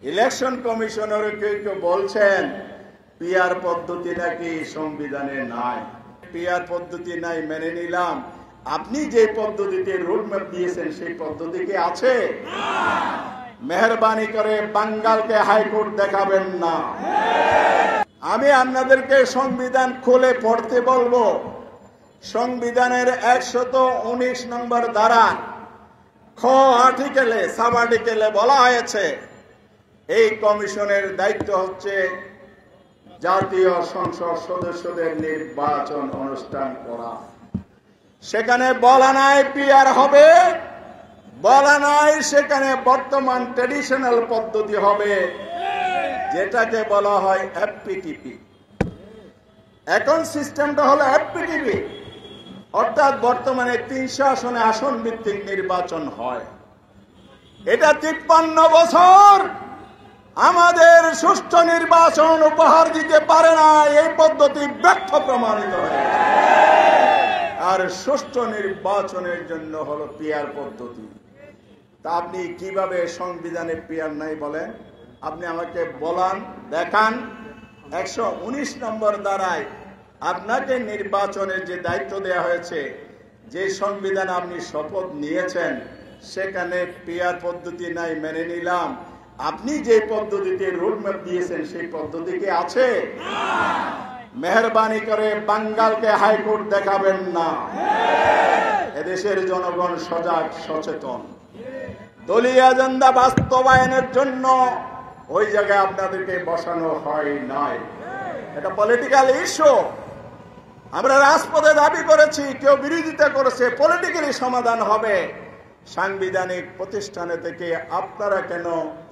Election কমিশনের কেউ কেউ বলছেন পিআর পদ্ধতি নাকি সংবিধানে নাই। পিআর পদ্ধতি নাই মেনে নিলাম, আপনি যে পদ্ধতিতে রোডম্যাপ দিয়েছেন সেই পদ্ধতি কি আছে? মেহরবানি করে বাঙ্গালকে হাইকোর্ট দেখাবেন না। আমি আপনাদেরকে সংবিধান খুলে পড়তে বলবো। সংবিধানের 119 নম্বর ধারা খ আর্টিকেলে সাব আর্টিকেলে বলা হয়েছে এই কমিশনের দায়িত্ব হচ্ছে জাতীয় সংসদ সদস্যদের নির্বাচন অনুষ্ঠান করা। সেখানে বলা নাই পিআর হবে, বলা নাই সেখানে বর্তমান ট্র্যাডিশনাল পদ্ধতি হবে যেটাকে বলা হয় এফপিটিপি। এখন সিস্টেমটা হলো এফপিটিপি, অর্থাৎ বর্তমানে 300 আসনে আসন ভিত্তিক নির্বাচন হয়। এটা 53 বছর আমাদের সুষ্ঠু নির্বাচন উপহার দিতে পারে না, এই পদ্ধতি ব্যর্থ প্রমাণিত হয়েছে। আর সুষ্ঠু নির্বাচনের জন্য হলো পিআর পদ্ধতি। তা আপনি কিভাবে সংবিধানে পিআর নাই বলেন? আপনি আমাকে বলান, দেখান 119 নম্বর ধারায় আপনাকে নির্বাচনের যে দায়িত্ব দেওয়া হয়েছে, যে সংবিধান আপনি শপথ নিয়েছেন সেখানে পিআর পদ্ধতি নাই মেনে নিলাম, আপনি যে পদ্ধতিতে রোডম্যাপ দিয়েছেন সেই পদ্ধতি কি আছে? মেহরবানি করে বাঙ্গালকে হাইকোর্ট দেখাবেন না। এদেশের জনগণ সজাগ সচেতন। দলীয় এজেন্ডা বাস্তবায়নের জন্য ওই জায়গায় আপনাদেরকে বসানো হয় নাই। এটা পলিটিক্যাল ইস্যু। আমরা রাজপথে দাবি করেছি, কেউ বিরোধিতা করেছে, পলিটিক্যালি সমাধান হবে। সাংবিধানিক প্রতিষ্ঠানে থেকে আপনারা কেন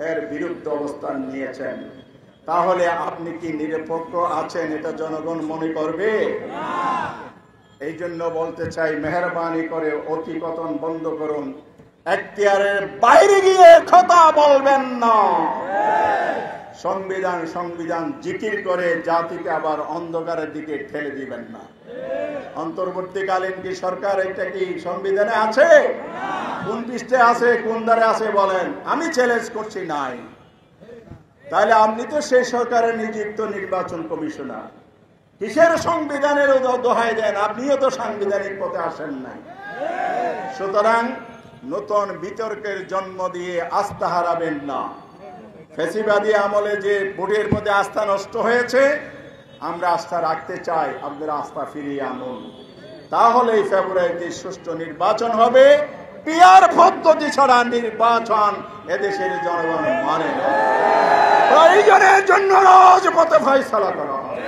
এর বিরুদ্ধে অবস্থান নিয়েছেন? তাহলে আপনি কি নিরপেক্ষ আছেন এটা জনগণ মনে করবে? এই জন্য বলতে চাই, মেহরবানি করে অতিকথন বন্ধ করুন। এখতিয়ারের বাইরে গিয়ে কথা বলবেন না। সংবিধান সংবিধান জিকির করে জাতিকে আবার অন্ধকারের দিকে ঠেলে দিবেন না। অন্তর্বর্তীকালীন কি সরকার এটা কি সংবিধানে আছে? কোন পৃষ্ঠে আছে, কোন ধারে আছে বলেন? আমি চ্যালেঞ্জ করছি নাই। তাহলে আপনি তো সেই সরকারের নিযুক্ত নির্বাচন কমিশনার, কিসের সংবিধানের দোহাই দেন? আপনিও তো সাংবিধানিক পথে আসেন নাই। সুতরাং নতুন বিতর্কের জন্ম দিয়ে আস্থা হারাবেন না। ফ্যাসিবাদী আমলে যে ভোটের মধ্যে আস্থা নষ্ট হয়েছে, আমরা আস্থা রাখতে চাই, আপনারা আস্থা ফিরিয়ে আনুন। তাহলেই ফেব্রুয়ারিতে সুষ্ঠু নির্বাচন হবে। পিআর পদ্ধতি ছাড়া নির্বাচন এদেশের জনগণ মানে না। প্রয়োজনের জন্য রাজপথে ফয়সালা করা হবে।